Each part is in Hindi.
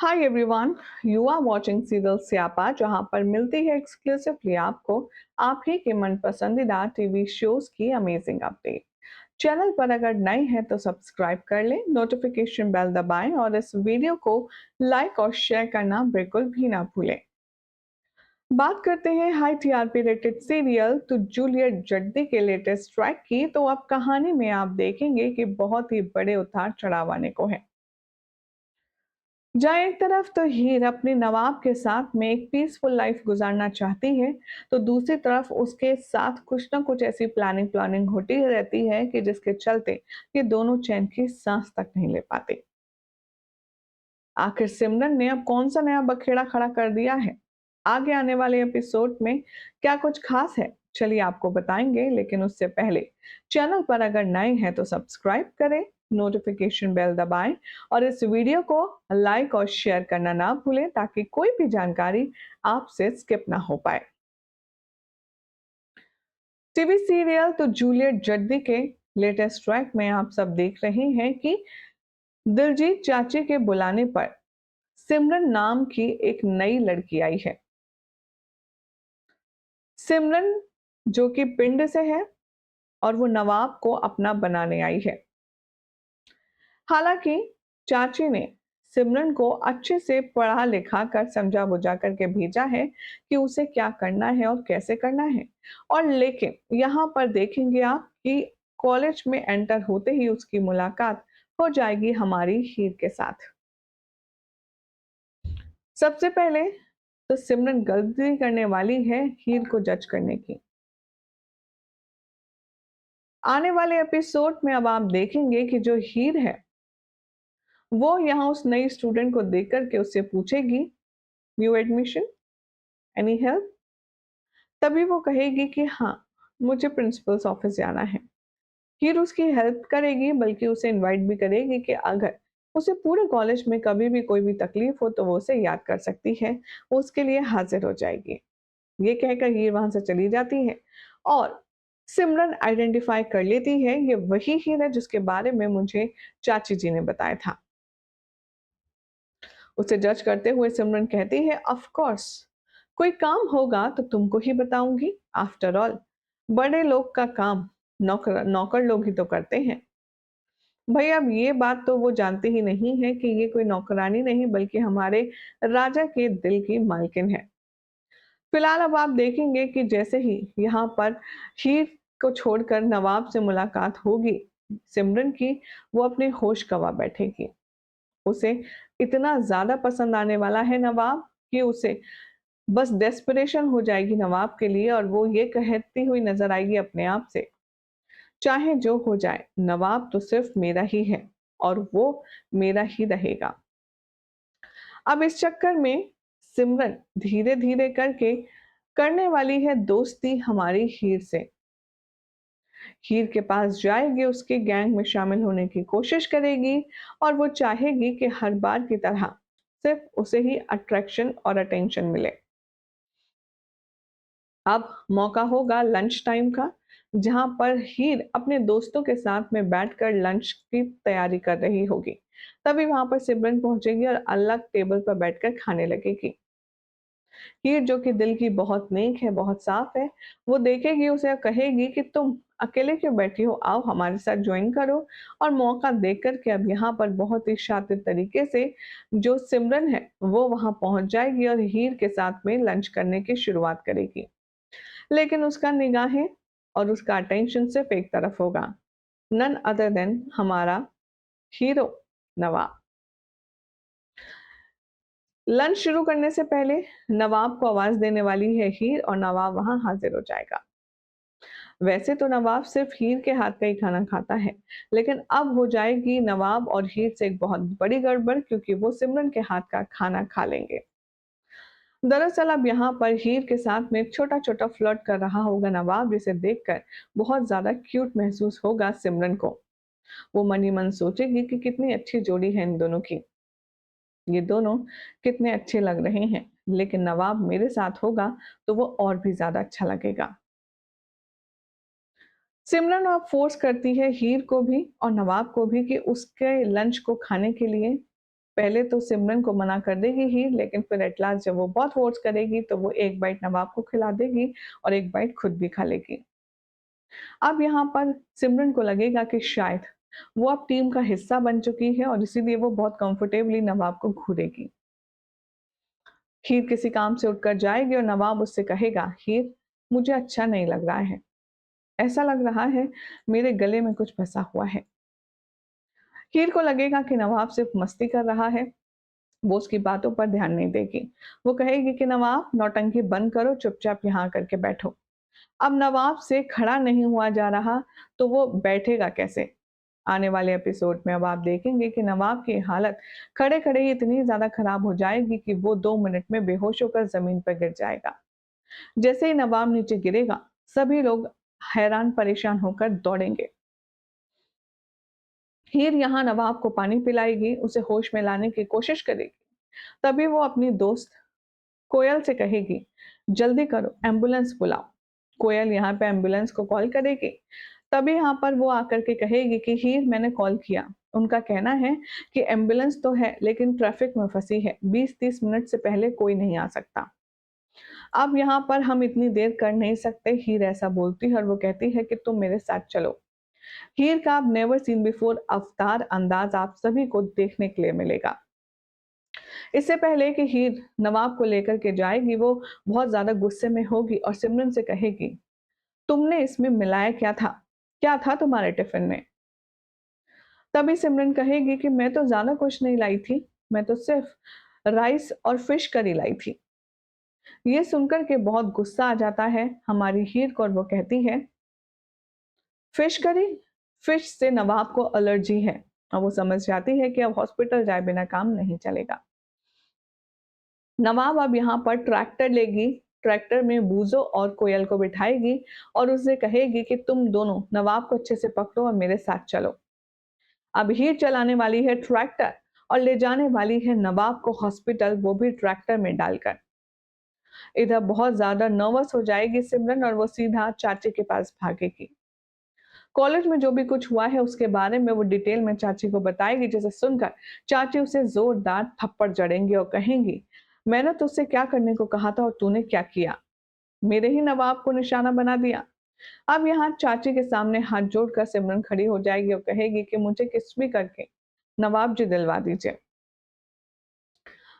Hi everyone, you are watching serial Syapa जहां पर मिलती है एक्सक्लूसिवली आपको आप ही के मन पसंदीदा टीवी शोज की अमेजिंग अपडेट। चैनल पर अगर नए हैं तो सब्सक्राइब कर लें, नोटिफिकेशन बेल दबाएं और इस वीडियो को लाइक और शेयर करना बिल्कुल भी ना भूलें। बात करते हैं हाई टीआरपी रेटेड सीरियल तो जूलियट जड्डी के लेटेस्ट ट्रैक की। तो अब कहानी में आप देखेंगे कि बहुत ही बड़े उतार चढ़ाव आने को है। जहाँ एक तरफ तो हीर अपने नवाब के साथ में एक पीसफुल लाइफ गुजारना चाहती है, तो दूसरी तरफ उसके साथ कुछ ना कुछ ऐसी प्लानिंग प्लानिंग होती रहती है कि जिसके चलते ये दोनों चैन की सांस तक नहीं ले पाते। आखिर सिमरन ने अब कौन सा नया बखेड़ा खड़ा कर दिया है? आगे आने वाले एपिसोड में क्या कुछ खास है? चलिए आपको बताएंगे, लेकिन उससे पहले चैनल पर अगर नए हैं तो सब्सक्राइब करें, नोटिफिकेशन बेल दबाएं और इस वीडियो को लाइक और शेयर करना ना भूलें ताकि कोई भी जानकारी आपसे स्किप ना हो पाए। टीवी सीरियल तो जूलियट जड्दी के लेटेस्ट ट्रैक में आप सब देख रहे हैं कि दिलजीत चाची के बुलाने पर सिमरन नाम की एक नई लड़की आई है। सिमरन जो कि पिंड से है और वो नवाब को अपना बनाने आई है। हालांकि चाची ने सिमरन को अच्छे से पढ़ा लिखा कर समझा बुझा करके भेजा है कि उसे क्या करना है और कैसे करना है। और लेकिन यहाँ पर देखेंगे आप कि कॉलेज में एंटर होते ही उसकी मुलाकात हो जाएगी हमारी हीर के साथ। सबसे पहले तो सिमरन गलती करने वाली है हीर को जज करने की। आने वाले एपिसोड में अब आप देखेंगे कि जो हीर है वो यहाँ उस नई स्टूडेंट को देख करके उससे पूछेगी, न्यू एडमिशन, एनी हेल्प। तभी वो कहेगी कि हाँ, मुझे प्रिंसिपल्स ऑफिस जाना है। हीर उसकी हेल्प करेगी, बल्कि उसे इनवाइट भी करेगी कि अगर उसे पूरे कॉलेज में कभी भी कोई भी तकलीफ हो तो वो उसे याद कर सकती है, वो उसके लिए हाजिर हो जाएगी। ये कहकर हीर वहां से चली जाती है और सिमरन आइडेंटिफाई कर लेती है ये वही हीर है जिसके बारे में मुझे चाची जी ने बताया था। उसे जज करते हुए सिमरन कहती है, ऑफ कोर्स, कोई काम होगा तो तुमको ही बताऊंगी। आफ्टर ऑल बड़े लोग का काम नौकर नौकर लोग ही तो करते हैं। भाई अब ये बात तो वो जानते ही नहीं है कि ये कोई नौकरानी नहीं बल्कि हमारे राजा के दिल की मालकिन है। फिलहाल अब आप देखेंगे कि जैसे ही यहाँ पर हीर को छोड़कर नवाब से मुलाकात होगी सिमरन की, वो अपने होश गंवा बैठेगी। उसे इतना ज़्यादा पसंद आने वाला है नवाब कि उसे बस डेस्परेशन हो जाएगी नवाब के लिए और वो ये कहती हुई नजर आएगी अपने आप से, चाहे जो हो जाए नवाब तो सिर्फ मेरा ही है और वो मेरा ही रहेगा। अब इस चक्कर में सिमरन धीरे धीरे करके करने वाली है दोस्ती हमारी हीर से। हीर के पास जाएगी, उसके गैंग में शामिल होने की कोशिश करेगी और वो चाहेगी कि हर बार की तरह सिर्फ उसे ही अट्रैक्शन और अटेंशन मिले। अब मौका होगा लंच टाइम का, जहां पर हीर अपने दोस्तों के साथ में बैठकर लंच की तैयारी कर रही होगी। तभी वहां पर सिमरन पहुंचेगी और अलग टेबल पर बैठकर खाने लगेगी। हीर जो कि दिल की बहुत नेक है, बहुत साफ है, वो देखेगी उसे और कहेगी कि तुम अकेले क्यों बैठी हो, आओ हमारे साथ ज्वाइन करो। और मौका देकर के अब यहाँ पर बहुत ही शातिर तरीके से जो सिमरन है वो वहां पहुंच जाएगी और हीर के साथ में लंच करने की शुरुआत करेगी। लेकिन उसका निगाहें और उसका अटेंशन सिर्फ एक तरफ होगा, नन अदर देन हमारा हीरो नवाब। लंच शुरू करने से पहले नवाब को आवाज देने वाली है हीर और नवाब वहां हाजिर हो जाएगा। वैसे तो नवाब सिर्फ हीर के हाथ का ही खाना खाता है, लेकिन अब हो जाएगी नवाब और हीर से एक बहुत बड़ी गड़बड़, क्योंकि वो सिमरन के हाथ का खाना खा लेंगे। दरअसल अब यहाँ पर हीर के साथ में छोटा छोटा फ्लर्ट कर रहा होगा नवाब, जिसे देखकर बहुत ज्यादा क्यूट महसूस होगा सिमरन को। वो मन ही मन सोचेगी कि कितनी अच्छी जोड़ी है इन दोनों की, ये दोनों कितने अच्छे लग रहे हैं, लेकिन नवाब मेरे साथ होगा तो वो और भी ज्यादा अच्छा लगेगा। सिमरन अब फोर्स करती है हीर को भी और नवाब को भी कि उसके लंच को खाने के लिए पहले तो सिमरन को मना कर देगी हीर, लेकिन फिर एट लास्ट जब वो बहुत फोर्स करेगी तो वो एक बाइट नवाब को खिला देगी और एक बाइट खुद भी खा लेगी। अब यहाँ पर सिमरन को लगेगा कि शायद वो अब टीम का हिस्सा बन चुकी है और इसीलिए वो बहुत कंफर्टेबली नवाब को घूरेगी। हीर किसी काम से उठकर जाएगी और नवाब उससे कहेगा, हीर मुझे अच्छा नहीं लग रहा है, ऐसा लग रहा है मेरे गले में कुछ फंसा हुआ है। हीर को लगेगा कि नवाब सिर्फ मस्ती कर रहा है, वो उसकी बातों पर ध्यान नहीं देगी। वो कहेगी कि नवाब नौटंकी बंद करो, चुपचाप यहाँ करके बैठो। अब नवाब से खड़ा नहीं हुआ जा रहा तो वो बैठेगा कैसे? आने वाले एपिसोड में अब आप देखेंगे कि नवाब की हालत खड़े खड़े ही इतनी ज्यादा खराब हो जाएगी कि वो 2 मिनट में बेहोश होकर जमीन पर गिर जाएगा। जैसे ही नवाब नीचे गिरेगा सभी लोग हैरान परेशान होकर दौड़ेंगे। हीर यहाँ नवाब को पानी पिलाएगी, उसे होश में लाने की कोशिश करेगी। तभी वो अपनी दोस्त कोयल से कहेगी, जल्दी करो एम्बुलेंस बुलाओ। कोयल यहाँ पे एम्बुलेंस को कॉल करेगी। तभी यहाँ पर वो आकर के कहेगी कि हीर मैंने कॉल किया, उनका कहना है कि एम्बुलेंस तो है लेकिन ट्रैफिक में फंसी है, 20-30 मिनट से पहले कोई नहीं आ सकता। अब यहाँ पर हम इतनी देर कर नहीं सकते, हीर ऐसा बोलती है और वो कहती है कि तुम मेरे साथ चलो। हीर का अब नेवर सीन बिफोर अवतार अंदाज आप सभी को देखने के लिए मिलेगा। इससे पहले कि हीर नवाब को लेकर के जाएगी, वो बहुत ज्यादा गुस्से में होगी और सिमरन से कहेगी, तुमने इसमें मिलाया क्या था? क्या था तुम्हारे टिफिन में? तभी सिमरन कहेगी कि मैं तो ज्यादा कुछ नहीं लाई थी, मैं तो सिर्फ राइस और फिश करी लाई थी। ये सुनकर के बहुत गुस्सा आ जाता है हमारी हीर को और वो कहती है, फिश करी? फिश से नवाब को एलर्जी है। और वो समझ जाती है कि अब हॉस्पिटल जाए बिना काम नहीं चलेगा। नवाब अब यहाँ पर ट्रैक्टर लेगी, ट्रैक्टर में बूजो और कोयल को बिठाएगी और उससे कहेगी कि तुम दोनों नवाब को अच्छे से पकड़ो और मेरे साथ चलो। अब हीर चलाने वाली है ट्रैक्टर और ले जाने वाली है नवाब को हॉस्पिटल, वो भी ट्रैक्टर में डालकर। इधर बहुत ज्यादा नर्वस हो जाएगी सिमरन और वो सीधा चाची के पास भागेगी। कॉलेज में जो भी कुछ हुआ है उसके बारे में वो डिटेल में चाची को बताएगी, जिसे सुनकर चाची उसे जोरदार थप्पड़ जड़ेंगी और कहेंगी, मैंने तुझसे क्या करने को कहा था और तूने क्या किया? मेरे ही नवाब को निशाना बना दिया। अब यहाँ चाची के सामने हाथ जोड़कर सिमरन खड़ी हो जाएगी और कहेगी कि मुझे किस भी करके नवाब जी दिलवा दीजिए।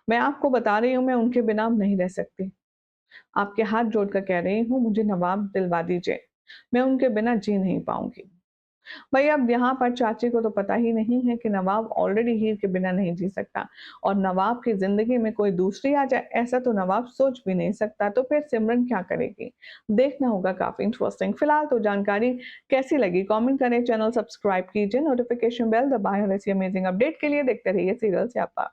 मैं आपको बता रही हूँ मैं उनके बिना अब नहीं रह सकती। आपके हाथ जोड़कर कह रही हूँ मुझे नवाब दिलवा दीजिए। मैं उनके बिना जी नहीं पाऊंगी। भाई अब यहाँ पर चाची को तो पता ही नहीं है कि नवाब ऑलरेडी हीर के बिना नहीं जी सकता और नवाब की जिंदगी में कोई दूसरी आ जाए ऐसा तो नवाब सोच भी नहीं सकता। तो फिर सिमरन क्या करेगी, देखना होगा, काफी इंटरेस्टिंग। फिलहाल तो जानकारी कैसी लगी कमेंट करें, चैनल सब्सक्राइब कीजिए, नोटिफिकेशन बेल दबाएं और ऐसी अमेजिंग अपडेट के लिए देखते रहिए सीरियल स्यापा।